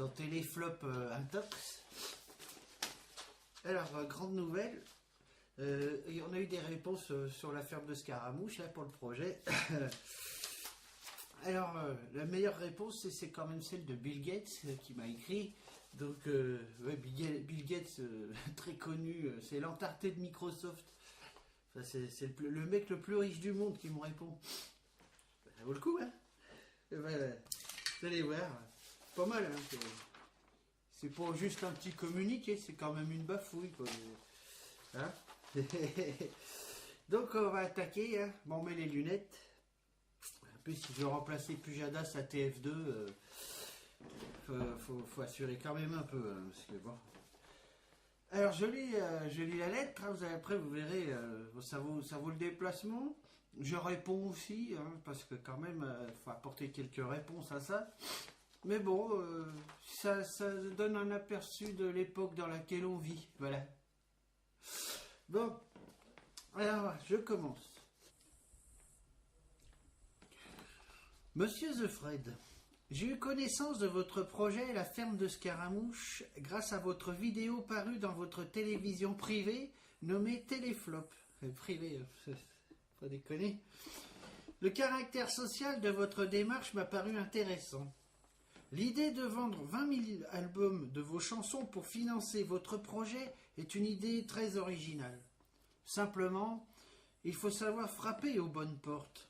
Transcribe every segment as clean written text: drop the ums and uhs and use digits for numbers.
dans Téléflop Intox. Alors, grande nouvelle, on a eu des réponses sur la ferme de Scaramouche là, pour le projet. Alors, la meilleure réponse, c'est quand même celle de Bill Gates qui m'a écrit. Donc, ouais, Bill Gates, très connu, c'est l'entarté de Microsoft. Enfin, c'est le mec le plus riche du monde qui me répond. Ça vaut le coup, hein? Ben, vous allez voir, pas mal, hein? C'est pas juste un petit communiqué, c'est quand même une bafouille, quoi. Hein? Donc, on va attaquer, hein? Bon, on met les lunettes. En plus, si je veux remplacer Pujadas à TF2, faut assurer quand même un peu, hein, parce que bon. Alors, je lis la lettre, hein, après vous verrez, ça vaut le déplacement. Je réponds aussi, hein, parce que quand même, faut apporter quelques réponses à ça. Mais bon, ça donne un aperçu de l'époque dans laquelle on vit, voilà. Bon, alors, je commence. Monsieur The Fred, j'ai eu connaissance de votre projet La ferme de Scaramouche grâce à votre vidéo parue dans votre télévision privée nommée Téléflop. Privée, pas déconner. Le caractère social de votre démarche m'a paru intéressant. L'idée de vendre 20 000 albums de vos chansons pour financer votre projet est une idée très originale. Simplement, il faut savoir frapper aux bonnes portes.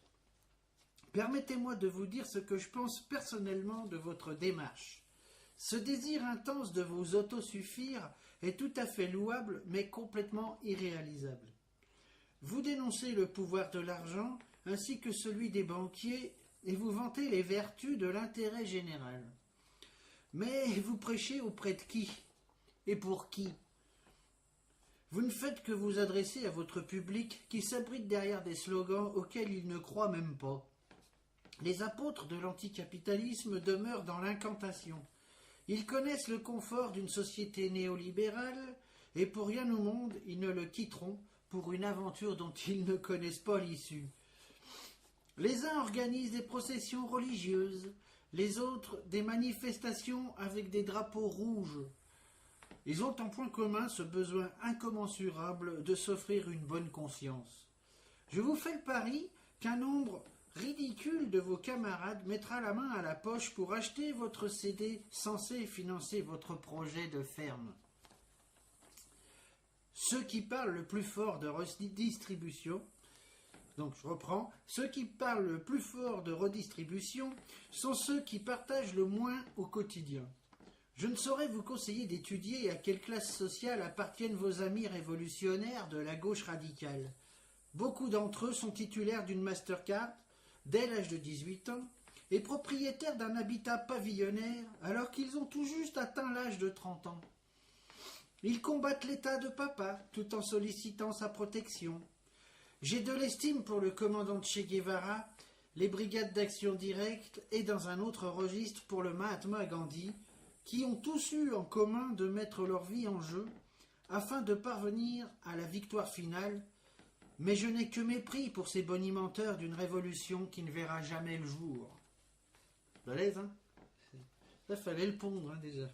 Permettez-moi de vous dire ce que je pense personnellement de votre démarche. Ce désir intense de vous autosuffire est tout à fait louable, mais complètement irréalisable. Vous dénoncez le pouvoir de l'argent ainsi que celui des banquiers et vous vantez les vertus de l'intérêt général. Mais vous prêchez auprès de qui? Et pour qui? Vous ne faites que vous adresser à votre public qui s'abrite derrière des slogans auxquels il ne croit même pas. Les apôtres de l'anticapitalisme demeurent dans l'incantation. Ils connaissent le confort d'une société néolibérale et pour rien au monde ils ne le quitteront pour une aventure dont ils ne connaissent pas l'issue. Les uns organisent des processions religieuses, les autres des manifestations avec des drapeaux rouges. Ils ont en point commun ce besoin incommensurable de s'offrir une bonne conscience. Je vous fais le pari qu'un nombre ridicule de vos camarades mettra la main à la poche pour acheter votre CD censé financer votre projet de ferme. Ceux qui parlent le plus fort de redistribution, donc je reprends, ceux qui parlent le plus fort de redistribution sont ceux qui partagent le moins au quotidien. Je ne saurais vous conseiller d'étudier à quelle classe sociale appartiennent vos amis révolutionnaires de la gauche radicale. Beaucoup d'entre eux sont titulaires d'une Mastercard dès l'âge de 18 ans et propriétaires d'un habitat pavillonnaire alors qu'ils ont tout juste atteint l'âge de 30 ans. Ils combattent l'état de papa tout en sollicitant sa protection. J'ai de l'estime pour le commandant Che Guevara, les brigades d'action directe et dans un autre registre pour le Mahatma Gandhi, qui ont tous eu en commun de mettre leur vie en jeu afin de parvenir à la victoire finale. Mais je n'ai que mépris pour ces bonimenteurs d'une révolution qui ne verra jamais le jour. Balèze, hein? Ça fallait le pondre, hein, déjà.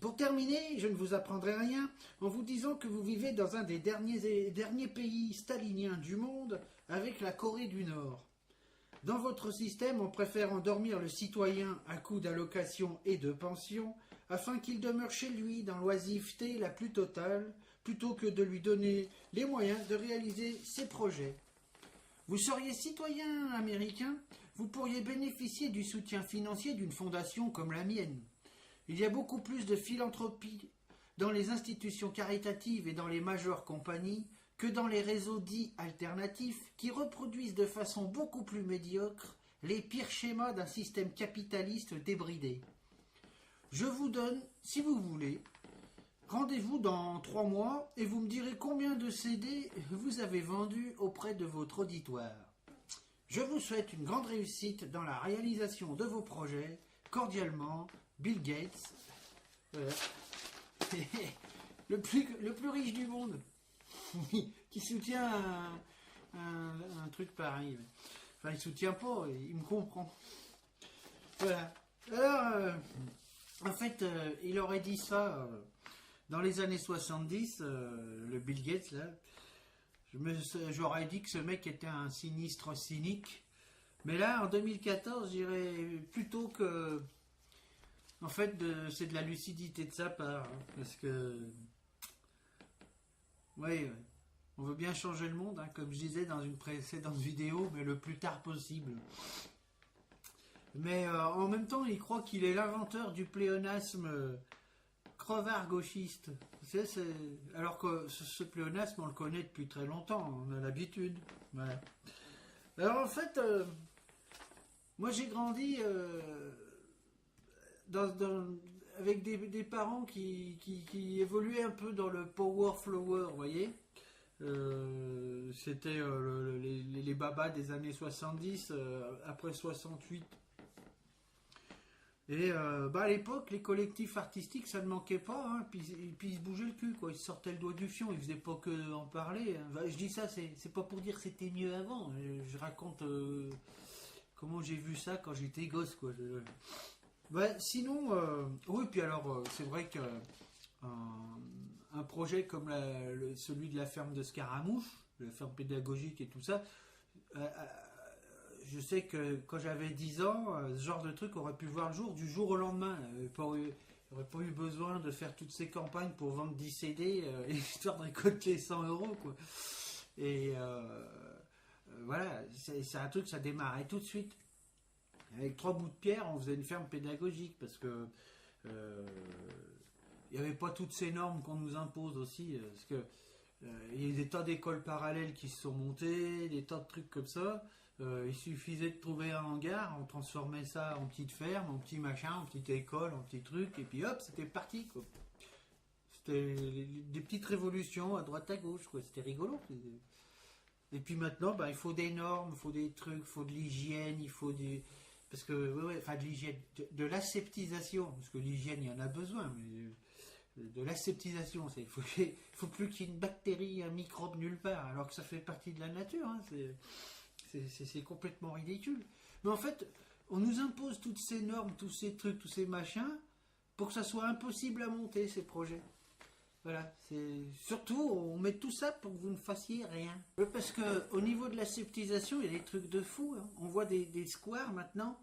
Pour terminer, je ne vous apprendrai rien en vous disant que vous vivez dans un des derniers pays staliniens du monde avec la Corée du Nord. Dans votre système, on préfère endormir le citoyen à coups d'allocations et de pensions afin qu'il demeure chez lui dans l'oisiveté la plus totale plutôt que de lui donner les moyens de réaliser ses projets. Vous seriez citoyen américain, vous pourriez bénéficier du soutien financier d'une fondation comme la mienne. Il y a beaucoup plus de philanthropie dans les institutions caritatives et dans les majeures compagnies que dans les réseaux dits alternatifs qui reproduisent de façon beaucoup plus médiocre les pires schémas d'un système capitaliste débridé. Je vous donne, si vous voulez, rendez-vous dans 3 mois et vous me direz combien de CD vous avez vendu auprès de votre auditoire. Je vous souhaite une grande réussite dans la réalisation de vos projets. Cordialement, Bill Gates, le plus riche du monde, qui soutient un truc pareil. Enfin, il soutient pas, il me comprend. Voilà. Alors, en fait, il aurait dit ça dans les années 70, le Bill Gates, là. J'aurais dit que ce mec était un sinistre cynique. Mais là, en 2014, je dirais plutôt que, en fait, c'est de la lucidité de sa part. Hein, parce que, oui, on veut bien changer le monde, hein, comme je disais dans une précédente vidéo, mais le plus tard possible. Mais en même temps, il croit qu'il est l'inventeur du pléonasme crevard gauchiste. Alors que ce pléonasme, on le connaît depuis très longtemps, on a l'habitude. Voilà. Alors en fait, moi j'ai grandi avec des parents qui évoluaient un peu dans le power flower, vous voyez. C'était les babas des années 70, après 68. Et à l'époque, les collectifs artistiques, ça ne manquait pas, hein, puis ils se bougeaient le cul, quoi. Ils se sortaient le doigt du fion, ils faisaient pas que en parler. Hein. Je dis ça, c'est pas pour dire que c'était mieux avant. Je raconte comment j'ai vu ça quand j'étais gosse, quoi. Sinon, oui, puis alors, c'est vrai que un projet comme celui de la ferme de Scaramouche, la ferme pédagogique et tout ça, je sais que quand j'avais 10 ans, ce genre de truc aurait pu voir le jour du jour au lendemain. Il n'aurait pas eu besoin de faire toutes ces campagnes pour vendre 10 CD, histoire de récolter 100 euros, quoi. Et voilà, c'est un truc, ça démarrait tout de suite. Avec 3 bouts de pierre, on faisait une ferme pédagogique parce que il n'y avait pas toutes ces normes qu'on nous impose aussi. Parce que il y a des tas d'écoles parallèles qui se sont montées, des tas de trucs comme ça. Il suffisait de trouver un hangar, on transformait ça en petite ferme, en petit machin, en petite école, en petit truc, et puis hop, c'était parti, quoi. C'était des petites révolutions à droite à gauche, quoi. C'était rigolo. Et puis maintenant, il faut des normes, il faut des trucs, il faut de l'hygiène, il faut du... Parce que, enfin de l'hygiène, de l'aseptisation, parce que l'hygiène, il y en a besoin, mais de l'aseptisation, il faut plus qu'il y ait une bactérie, un microbe nulle part, alors que ça fait partie de la nature, hein, c'est complètement ridicule. Mais en fait, on nous impose toutes ces normes, tous ces trucs, tous ces machins, pour que ça soit impossible à monter, ces projets. Voilà, surtout on met tout ça pour que vous ne fassiez rien. Parce que au niveau de l'aseptisation, il y a des trucs de fou. Hein. On voit des squares maintenant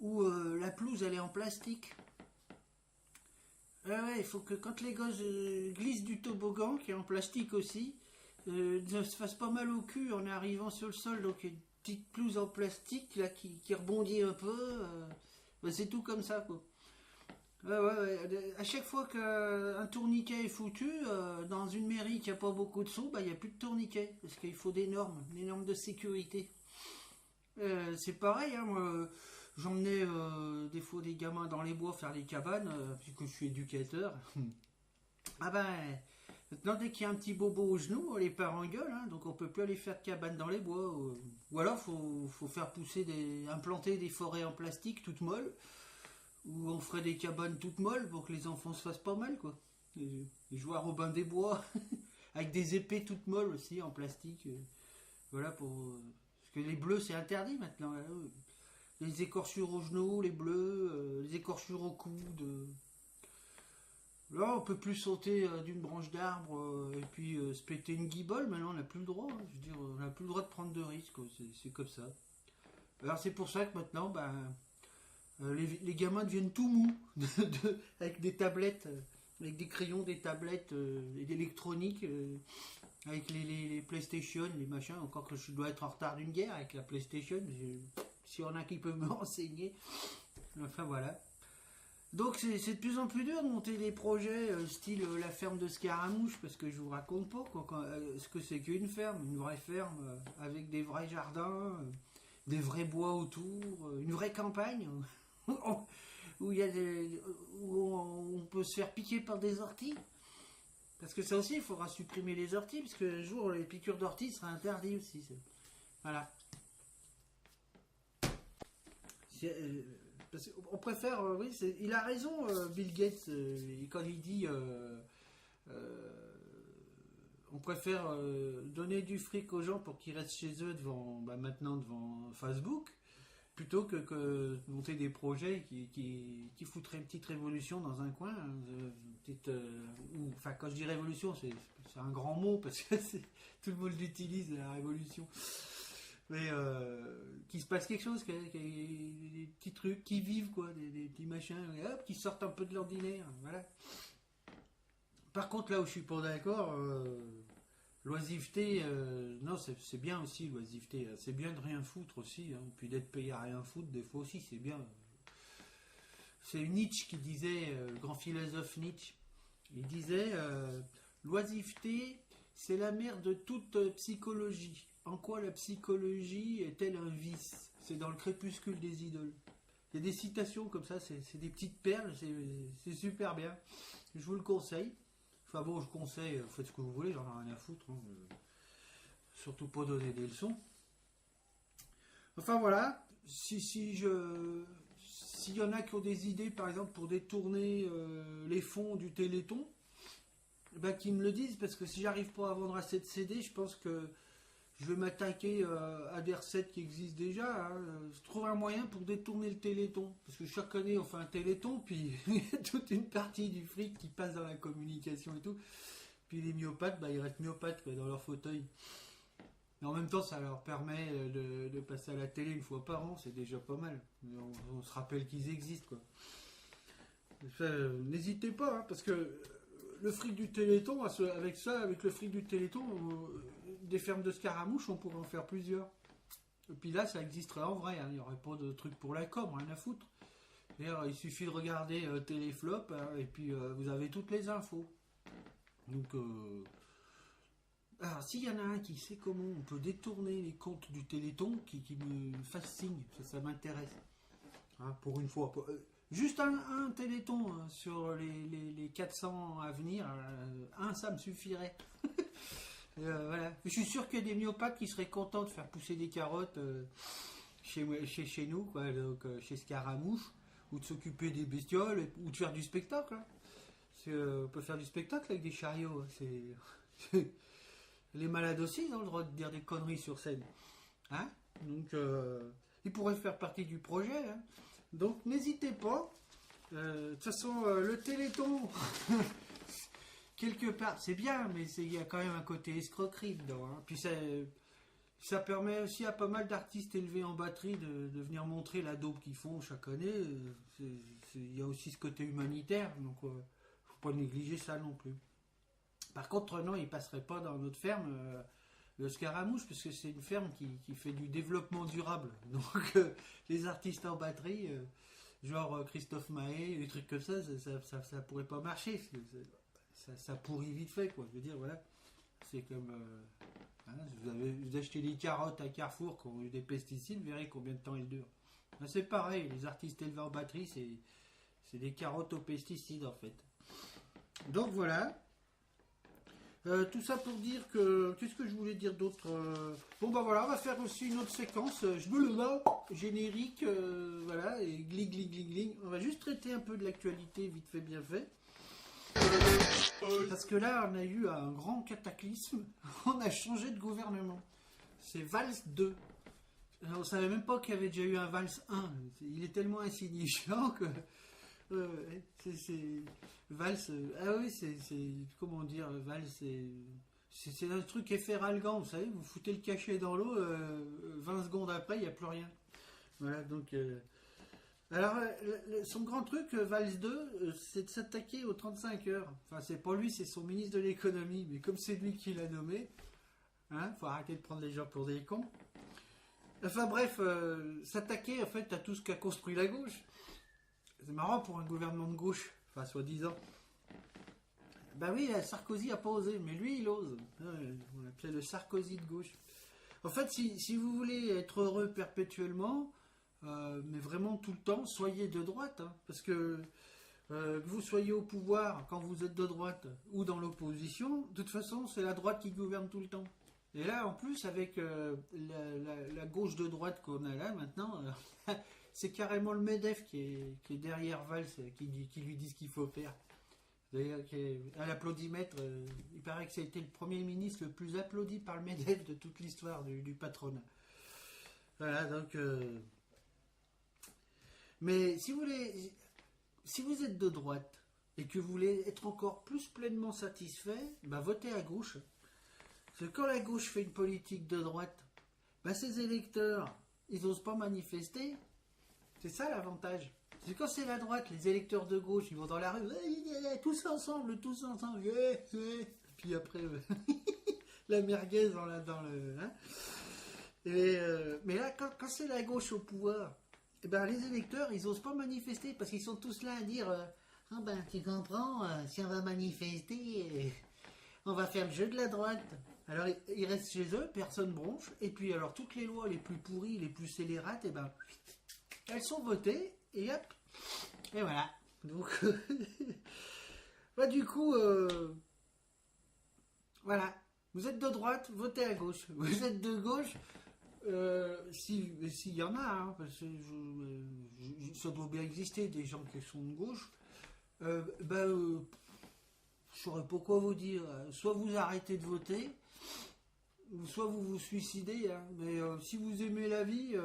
où la pelouse elle est en plastique. Ouais, il faut que quand les gosses glissent du toboggan, qui est en plastique aussi, ne se fassent pas mal au cul en arrivant sur le sol. Donc une petite pelouse en plastique là qui rebondit un peu. C'est tout comme ça, quoi. Ouais. À chaque fois qu'un tourniquet est foutu, dans une mairie qui a pas beaucoup de sous, il n'y a plus de tourniquet. Parce qu'il faut des normes de sécurité. C'est pareil, hein, moi, j'emmenais des fois des gamins dans les bois faire des cabanes, puisque je suis éducateur. Ah maintenant dès qu'il y a un petit bobo au genou, les parents gueulent, hein, donc on peut plus aller faire de cabane dans les bois. Ou alors faut faire implanter des forêts en plastique toutes molles, ou on ferait des cabanes toutes molles pour que les enfants se fassent pas mal, quoi. Et jouer à Robin des Bois, avec des épées toutes molles aussi en plastique. Voilà pour. Parce que les bleus c'est interdit maintenant. Là. Les écorchures aux genoux, les bleus, les écorchures au coude. Là, on peut plus sauter d'une branche d'arbre et puis se péter une guibole. Maintenant, on n'a plus le droit. Hein. Je veux dire, on n'a plus le droit de prendre de risques. C'est comme ça. Alors, c'est pour ça que maintenant, les gamins deviennent tout mous avec des tablettes, avec des crayons, des tablettes et d'électronique, avec les PlayStation, les machins. Encore que je dois être en retard d'une guerre avec la PlayStation. Si on a qui peut me renseigner. Enfin, voilà. Donc c'est de plus en plus dur de monter des projets style la ferme de Scaramouche, parce que je vous raconte pas ce que c'est qu'une ferme, une vraie ferme avec des vrais jardins, des vrais bois autour, une vraie campagne où, où on peut se faire piquer par des orties. Parce que ça aussi, il faudra supprimer les orties, parce que un jour les piqûres d'orties seraient interdites aussi. Voilà. On préfère, oui, il a raison, Bill Gates, quand il dit on préfère donner du fric aux gens pour qu'ils restent chez eux maintenant devant Facebook, plutôt que monter des projets qui foutraient une petite révolution dans un coin, enfin quand je dis révolution, c'est un grand mot parce que tout le monde l'utilise, la révolution. Mais qu'il se passe quelque chose, des petits trucs qui vivent, quoi, des petits machins, et hop, qui sortent un peu de l'ordinaire, voilà. Par contre, là où je suis pas d'accord, l'oisiveté, non, c'est bien aussi l'oisiveté. C'est bien de rien foutre aussi, hein, puis d'être payé à rien foutre, des fois aussi, c'est bien. C'est Nietzsche qui disait, le grand philosophe Nietzsche, il disait l'oisiveté, c'est la mère de toute psychologie. En quoi la psychologie est-elle un vice? C'est dans le crépuscule des idoles. Il y a des citations comme ça, c'est des petites perles, c'est super bien. Je vous le conseille. Enfin bon, je conseille, faites ce que vous voulez, j'en ai rien à foutre. Hein. Surtout pas donner des leçons. Enfin voilà, s'il y en a qui ont des idées, par exemple, pour détourner les fonds du Téléthon, ben, qu'ils me le disent, parce que si j'arrive pas à vendre assez de CD, je pense que je vais m'attaquer à des recettes qui existent déjà. Hein. Je trouve un moyen pour détourner le Téléthon. Parce que chaque année, on fait un Téléthon, puis il y a toute une partie du fric qui passe dans la communication et tout. Puis les myopathes, bah, ils restent myopathes quoi, dans leur fauteuil. Mais en même temps, ça leur permet de passer à la télé une fois par an, c'est déjà pas mal. On se rappelle qu'ils existent, quoi. N'hésitez pas, hein, parce que le fric du Téléthon, avec le fric du Téléthon, des fermes de scaramouches, on pourrait en faire plusieurs. Et puis là, ça existerait en vrai, hein, il n'y aurait pas de truc pour la com, rien à foutre. Il suffit de regarder Téléflop, hein, et puis vous avez toutes les infos. Donc, alors, s'il y en a un qui sait comment on peut détourner les comptes du Téléthon, qui me fasse signe, ça m'intéresse. Hein, pour une fois. Juste un Téléthon hein, sur les 400 à venir, un ça me suffirait. Voilà. Je suis sûr qu'il y a des myopathes qui seraient contents de faire pousser des carottes chez nous, quoi, donc, chez Scaramouche, ou de s'occuper des bestioles, ou de faire du spectacle. Hein. On peut faire du spectacle avec des chariots. Les malades aussi, ils ont le droit de dire des conneries sur scène. Hein, donc, ils pourraient faire partie du projet. Hein. Donc, n'hésitez pas. De toute façon, le Téléthon, quelque part, c'est bien, mais il y a quand même un côté escroquerie dedans. Hein. Puis ça permet aussi à pas mal d'artistes élevés en batterie de venir montrer la dope qu'ils font chaque année. Il y a aussi ce côté humanitaire, donc faut pas négliger ça non plus. Par contre, non, il passerait pas dans notre ferme le Scaramouche, parce que c'est une ferme qui fait du développement durable. Donc, les artistes en batterie, genre Christophe Mahé, des trucs comme ça pourrait pas marcher. Ça pourrit vite fait, quoi. Je veux dire, voilà. C'est comme. Hein, vous achetez des carottes à Carrefour qui ont eu des pesticides, vous verrez combien de temps elles durent. Ben, c'est pareil, les artistes élevés en batterie, c'est des carottes aux pesticides, en fait. Donc, voilà. Tout ça pour dire que. Qu'est-ce que je voulais dire d'autre Bon, bah voilà, on va faire aussi une autre séquence. Je me le vois, générique, voilà, et gling, gling, gling, gling. On va juste traiter un peu de l'actualité, vite fait, bien fait. Parce que là, on a eu un grand cataclysme. On a changé de gouvernement. C'est Valls 2. On ne savait même pas qu'il y avait déjà eu un Valls 1. Il est tellement insignifiant que. C'est Valls. Ah oui, c'est. Comment dire Valls, c'est un truc effet ralgan, vous savez. Vous foutez le cachet dans l'eau, 20 secondes après, il n'y a plus rien. Voilà, donc. Alors, son grand truc, Valls 2, c'est de s'attaquer aux 35 heures. Enfin, c'est pas lui, c'est son ministre de l'économie. Mais comme c'est lui qui l'a nommé, hein, faut arrêter de prendre les gens pour des cons. Enfin bref, s'attaquer en fait à tout ce qu'a construit la gauche. C'est marrant pour un gouvernement de gauche, enfin soi-disant. Ben oui, Sarkozy a pas osé, mais lui il ose. On l'appelait le Sarkozy de gauche. En fait, si vous voulez être heureux perpétuellement, mais vraiment tout le temps, soyez de droite. Hein, parce que vous soyez au pouvoir quand vous êtes de droite ou dans l'opposition, de toute façon c'est la droite qui gouverne tout le temps. Et là, en plus, avec la gauche de droite qu'on a là maintenant, c'est carrément le MEDEF qui est derrière Valls, qui lui dit ce qu'il faut faire. D'ailleurs, à l'applaudimètre, il paraît que c'était le Premier ministre le plus applaudi par le MEDEF de toute l'histoire du patronat. Voilà, donc Mais si vous êtes de droite et que vous voulez être encore plus pleinement satisfait, bah votez à gauche. Parce que quand la gauche fait une politique de droite, bah ses électeurs, ils n'osent pas manifester. C'est ça l'avantage. C'est quand c'est la droite, les électeurs de gauche, ils vont dans la rue, tous ensemble, puis après, la merguez dans le... Hein. Mais là, quand c'est la gauche au pouvoir, eh ben, les électeurs, ils n'osent pas manifester, parce qu'ils sont tous là à dire, ah ben, tu comprends, si on va manifester, on va faire le jeu de la droite. Alors, ils restent chez eux, personne bronche, et puis alors, toutes les lois les plus pourries, les plus scélérates, eh ben, elles sont votées, et hop, et voilà. Donc, bah, du coup, voilà. Vous êtes de droite, votez à gauche. Vous êtes de gauche, s'il y en a, hein, parce que ça doit bien exister des gens qui sont de gauche, je saurais pas quoi vous dire. Soit vous arrêtez de voter, soit vous vous suicidez. Hein. Mais si vous aimez la vie,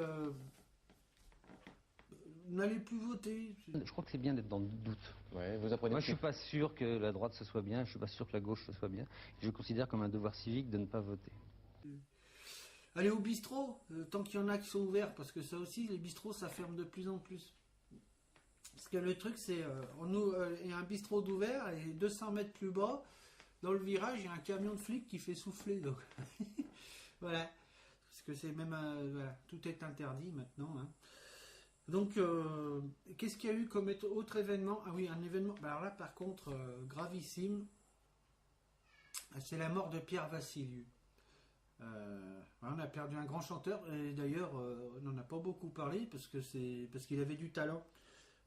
n'allez plus voter. Je crois que c'est bien d'être dans le doute. Ouais, vous apprenez. Moi, je suis pas sûr que la droite ce soit bien, je suis pas sûr que la gauche ce soit bien. Je considère comme un devoir civique de ne pas voter. Allez au bistrot, tant qu'il y en a qui sont ouverts, parce que ça aussi, les bistrots, ça ferme de plus en plus. Parce que le truc, c'est, il y a un bistrot d'ouvert, et 200 mètres plus bas, dans le virage, il y a un camion de flics qui fait souffler. Donc. Voilà. Parce que c'est même, voilà, tout est interdit maintenant. Hein. Donc, qu'est-ce qu'il y a eu comme autre événement? Ah oui, un événement, alors là, par contre, gravissime, c'est la mort de Pierre Vassiliou. On a perdu un grand chanteur et d'ailleurs on n'en a pas beaucoup parlé parce qu'il avait du talent,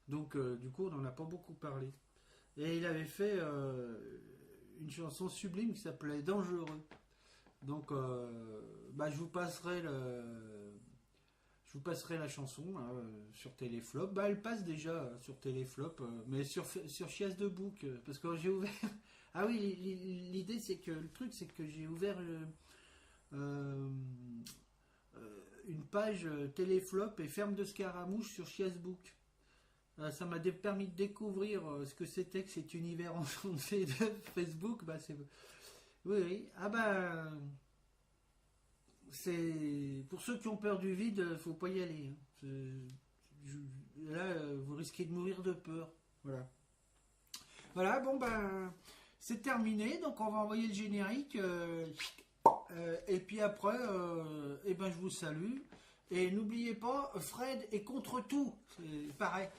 donc du coup on n'en a pas beaucoup parlé, et il avait fait une chanson sublime qui s'appelait Dangereux. Donc je vous passerai la chanson sur Téléflop. Elle passe déjà sur Téléflop, mais sur Chiasse de Bouc, parce que j'ai ouvert ah oui, l'idée c'est que le truc c'est que j'ai ouvert une page Téléflop et Ferme de Scaramouche sur Chiasbook. Ça m'a permis de découvrir ce que c'était que cet univers enchanté de Facebook. Oui. C'est pour ceux qui ont peur du vide, faut pas y aller. Là, vous risquez de mourir de peur. Voilà. C'est terminé. Donc on va envoyer le générique. Et puis après, je vous salue. Et n'oubliez pas, Fred est contre tout. C'est pareil.